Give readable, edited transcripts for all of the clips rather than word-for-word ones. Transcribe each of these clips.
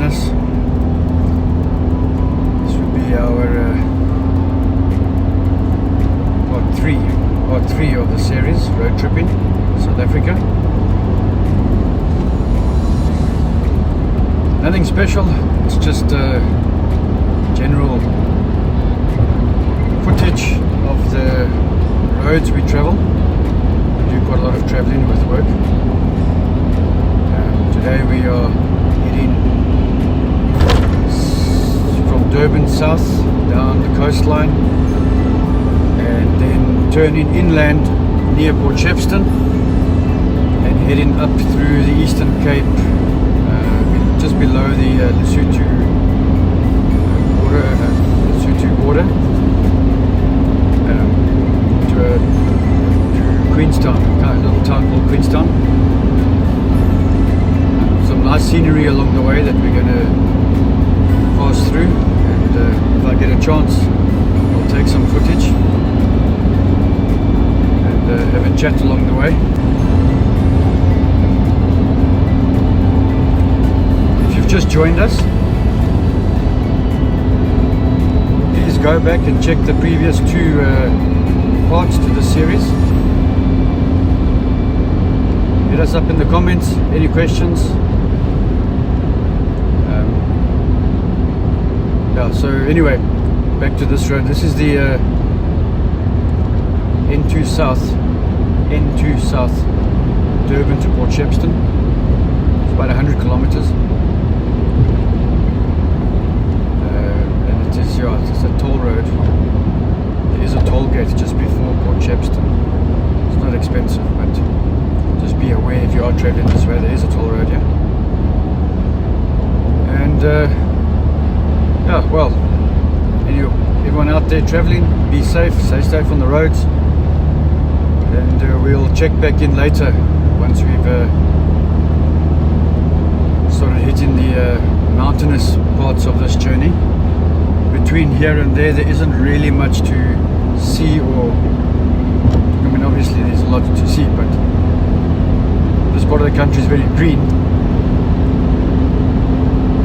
us. This would be our part three of the series, road tripping South Africa. Nothing special, it's just general footage of the roads we travel. We do quite a lot of traveling with work. Today we are heading from Durban south down the coastline and then turning inland near Port Shepstone and heading up through the Eastern Cape, just below the Lesotho border, to Queenstown, a little town called Queenstown. Some nice scenery along the way that we're going to pass through, and if I get a chance I'll take some footage and have a chat along the way. If you've just joined us, please go back and check the previous two parts to the series. Hit us up in the comments, any questions. So anyway, back to this road. This is the N2 South, Durban to Port Shepstone. It's about 100 kilometers. And it is, it's a toll road. There is a toll gate just before Port Shepstone. It's not expensive, but just be aware if you are traveling this way, there is a toll road here. And well, everyone out there traveling, be safe, stay safe on the roads, and we'll check back in later once we've started hitting the mountainous parts of this journey. Between here and there isn't really much to see, or I mean obviously there's a lot to see, but this part of the country is very green.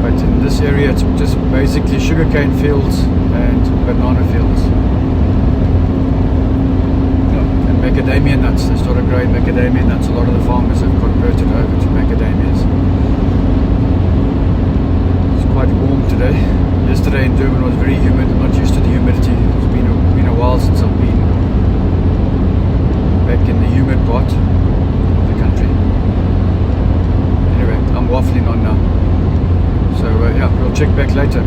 But in this area it's just basically sugarcane fields and banana fields. And macadamia nuts. They started growing macadamia nuts. A lot of the farmers have converted over to macadamias. It's quite warm today. Yesterday in Durban was very humid. I'm not used to the humidity. It's been a while since I've been back in the humid part of the country. Anyway, I'm waffling on now. So we'll check back later.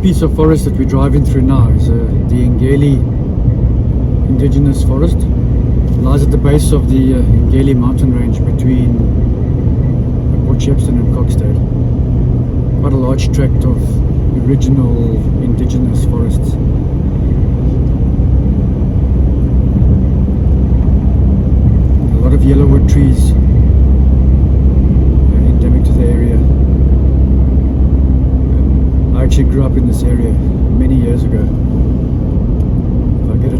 Piece of forest that we're driving through now is the Ngeli indigenous forest. It lies at the base of the Ngeli mountain range between Port Shepstone and Kokstad. Quite a large tract of original indigenous forests. A lot of yellowwood trees are endemic to the area. I actually grew up in this area many years ago. If I get a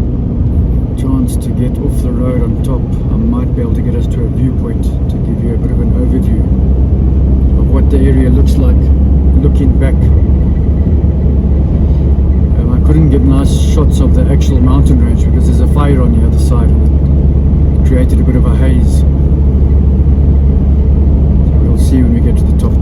chance to get off the road on top, I might be able to get us to a viewpoint to give you a bit of an overview of what the area looks like looking back. I couldn't get nice shots of the actual mountain range because there's a fire on the other side and it created a bit of a haze. So we'll see when we get to the top.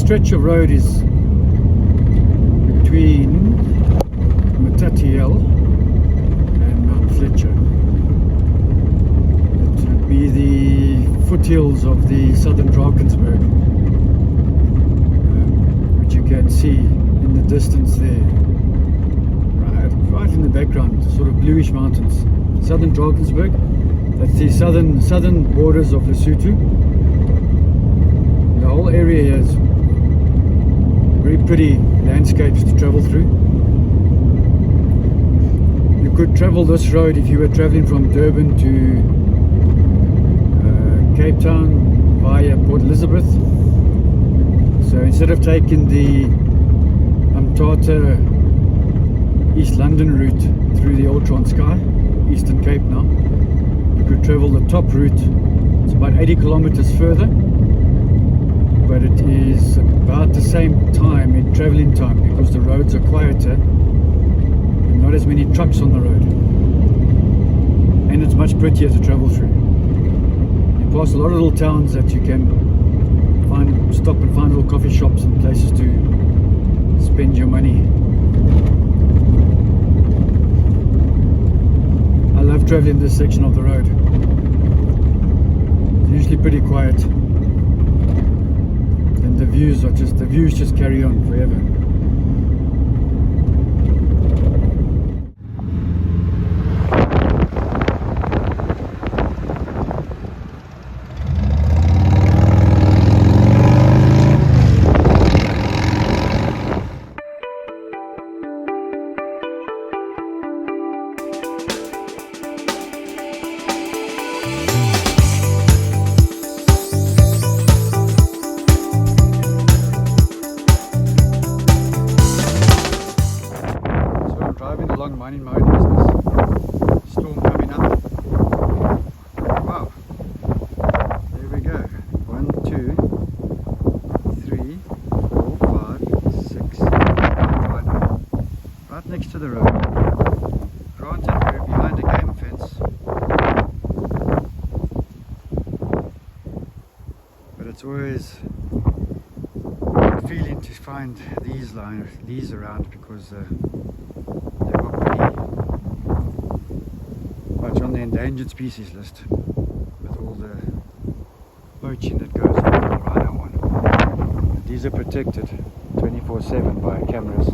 stretch of road is between Matatiel and Mount Fletcher. It would be the foothills of the southern Drakensberg, which you can see in the distance there. Right in the background, sort of bluish mountains. Southern Drakensberg, that's the southern borders of Lesotho. The whole area here is very pretty landscapes to travel through. You could travel this road if you were traveling from Durban to Cape Town via Port Elizabeth. So instead of taking the Umtata East London route through the old Transkei, Eastern Cape now, you could travel the top route. It's about 80 kilometers further, but it is about the same time in traveling time because the roads are quieter and not as many trucks on the road, and it's much prettier to travel through. You pass a lot of little towns that you can stop and find little coffee shops and places to spend your money. I love traveling this section of the road. It's usually pretty quiet, and the views just carry on forever. Mining mode is this storm coming up. Wow, there we go. 1, 2, 3, 4, 5, 6. Right next to the road. Granted, we're behind a game fence, but it's always a good feeling to find these around because on the endangered species list with all the poaching that goes on the rhino one. These are protected 24/7 by cameras,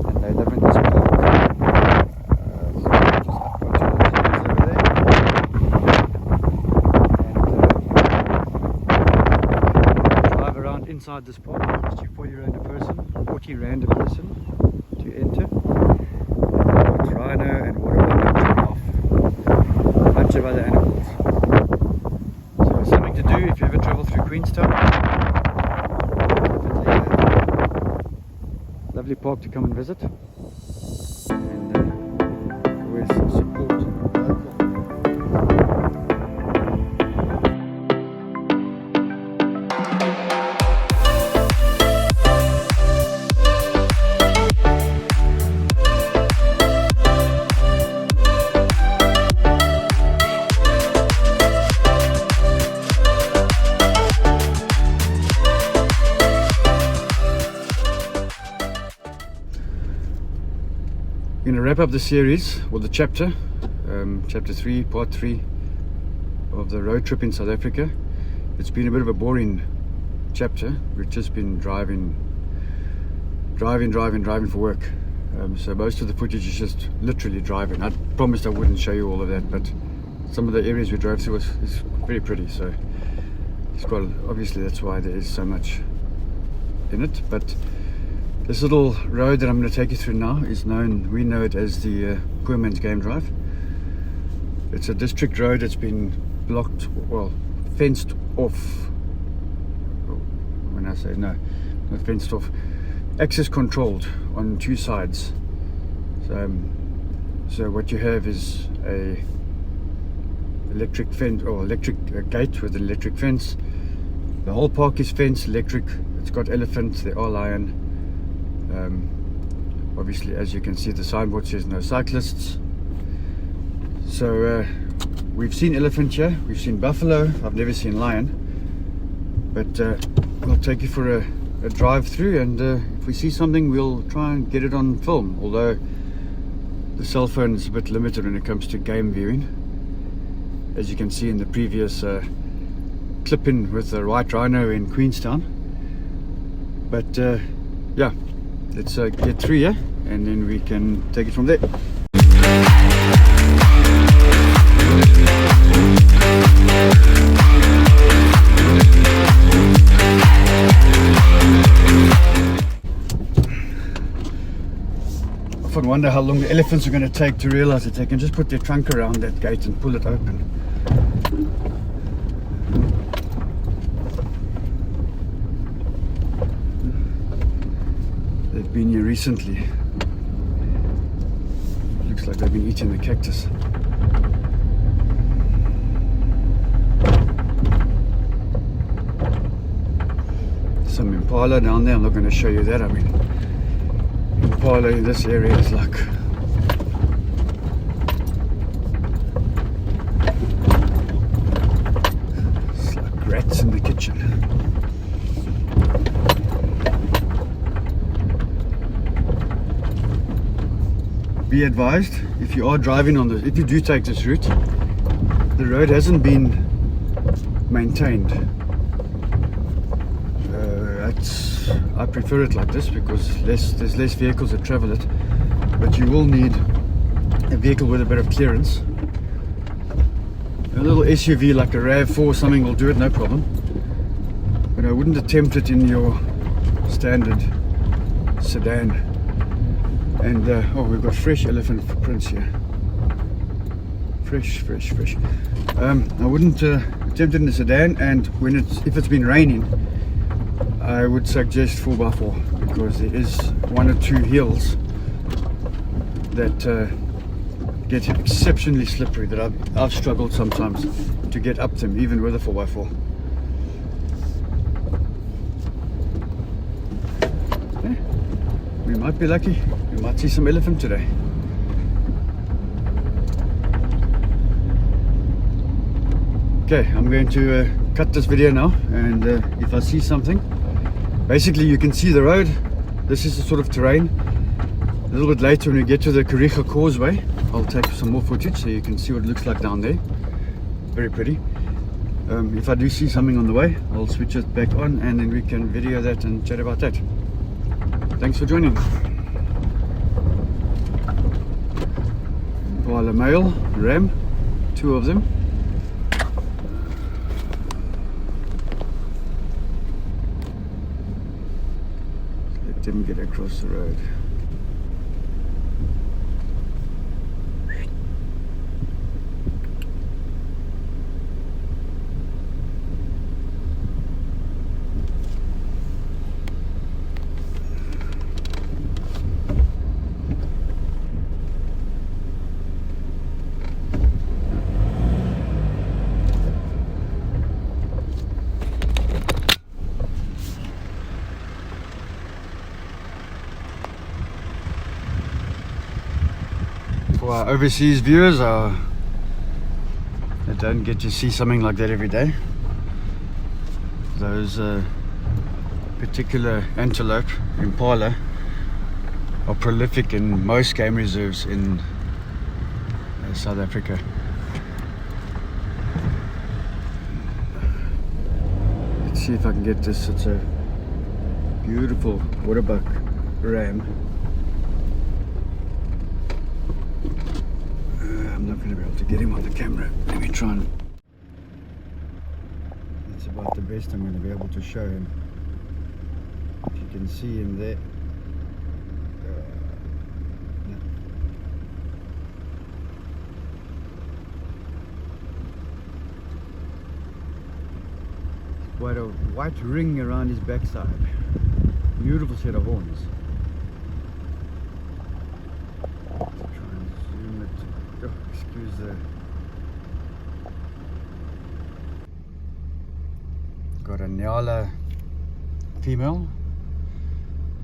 and they live in this park. Drive around inside this park. Cost you 40 rand a person to enter. Rhino and water of other animals. So something to do if you ever travel through Queenstown. Lovely park to come and visit, and always support local. I'm going to wrap up the series, or the chapter 3, part 3 of the road trip in South Africa. It's been a bit of a boring chapter. We've just been driving for work. So most of the footage is just literally driving. I promised I wouldn't show you all of that, but some of the areas we drove through is very pretty. So it's quite, obviously that's why there is so much in it. But this little road that I'm going to take you through now is we know it as the Poor Man's Game Drive. It's a district road that's been blocked, well, fenced off. When I say no, not fenced off, access controlled on two sides. So what you have is a electric fence, or electric gate with an electric fence. The whole park is fenced, electric. It's got elephants, there are lion. Obviously, as you can see, the signboard says no cyclists. So we've seen elephant here, we've seen buffalo, I've never seen lion, but we'll take you for a drive through, and if we see something we'll try and get it on film, although the cell phone is a bit limited when it comes to game viewing, as you can see in the previous clip in with the White Rhino in Queenstown. But yeah, let's get through here and then we can take it from there. I often wonder how long the elephants are going to take to realize that they can just put their trunk around that gate and pull it open. They've been here recently. Looks like they've been eating the cactus. Some impala down there. I'm not going to show you that. I mean, impala in this area is like rats in the kitchen. Be advised, if you are driving on this, if you do take this route, the road hasn't been maintained. I prefer it like this because there's less vehicles that travel it, but you will need a vehicle with a bit of clearance. A little SUV like a RAV4 or something will do it, no problem, but I wouldn't attempt it in your standard sedan. And oh, we've got fresh elephant footprints here. Fresh. I wouldn't attempt it in the sedan, and if it's been raining, I would suggest 4x4 because there is one or two hills that get exceptionally slippery that I've struggled sometimes to get up them, even with a 4x4. Okay. We might be lucky. We might see some elephant today. Okay, I'm going to cut this video now, and if I see something, basically you can see the road. This is the sort of terrain. A little bit later when we get to the Kariga Causeway, I'll take some more footage so you can see what it looks like down there. Very pretty. If I do see something on the way, I'll switch it back on and then we can video that and chat about that. Thanks for joining. Impala male, ram, two of them. Let them get across the road. For our overseas viewers, they don't get to see something like that every day. Those particular antelope, impala, are prolific in most game reserves in South Africa. Let's see if I can get this. It's a beautiful waterbuck ram. I'm not going to be able to get him on the camera. Let me try and... That's about the best I'm going to be able to show him. If you can see him there. Quite a white ring around his backside. Beautiful set of horns. Excuse the... Got a Nyala female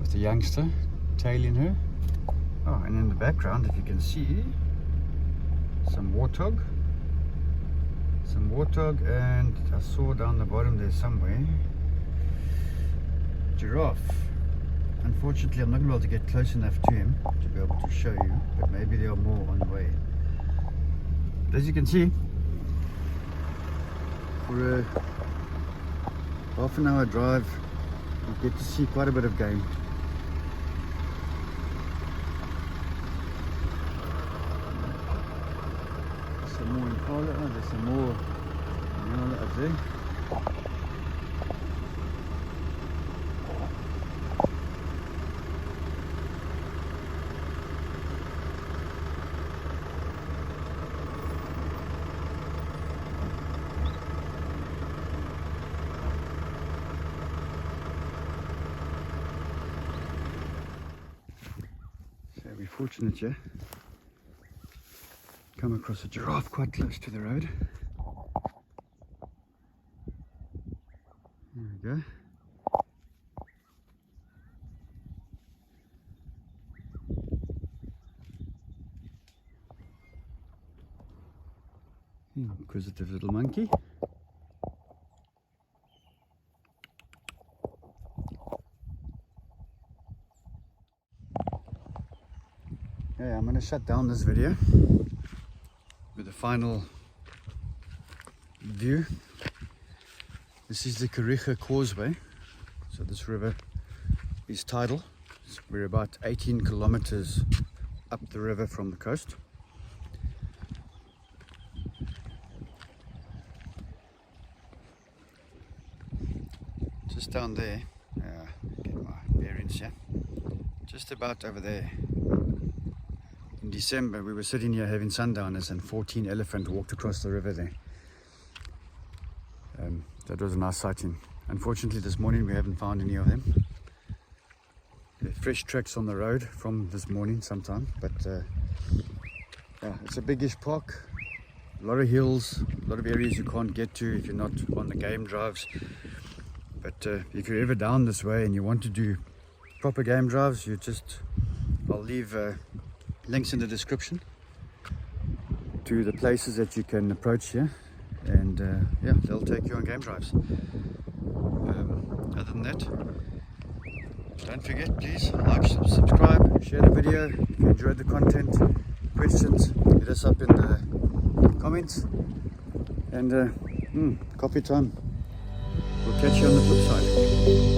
with a youngster tailing her. Oh, and in the background, if you can see, some warthog, and I saw down the bottom there somewhere giraffe. Unfortunately, I'm not going to be able to get close enough to him to be able to show you, but maybe there are more on the way. As you can see, for a half an hour drive, you get to see quite a bit of game. Some more impala, there's some more impala up there. So we're fortunate here. Come across a giraffe quite close to the road. There we go. Inquisitive little monkey. Okay, I'm going to shut down this video with the final view. This is the Kariga Causeway. So this river is tidal. We're about 18 kilometers up the river from the coast. Just down there, get my bearings here, just about over there. In December we were sitting here having sundowners and 14 elephant walked across the river there. That was a nice sighting. Unfortunately this morning we haven't found any of them. There are fresh tracks on the road from this morning sometime, but yeah, it's a biggish park, a lot of hills, a lot of areas you can't get to if you're not on the game drives. But if you're ever down this way and you want to do proper game drives, I'll leave links in the description to the places that you can approach here, and yeah, they'll take you on game drives. Other than that, don't forget, please like, subscribe, share the video. If you enjoyed the content, questions, hit us up in the comments, and coffee time. We'll catch you on the flip side.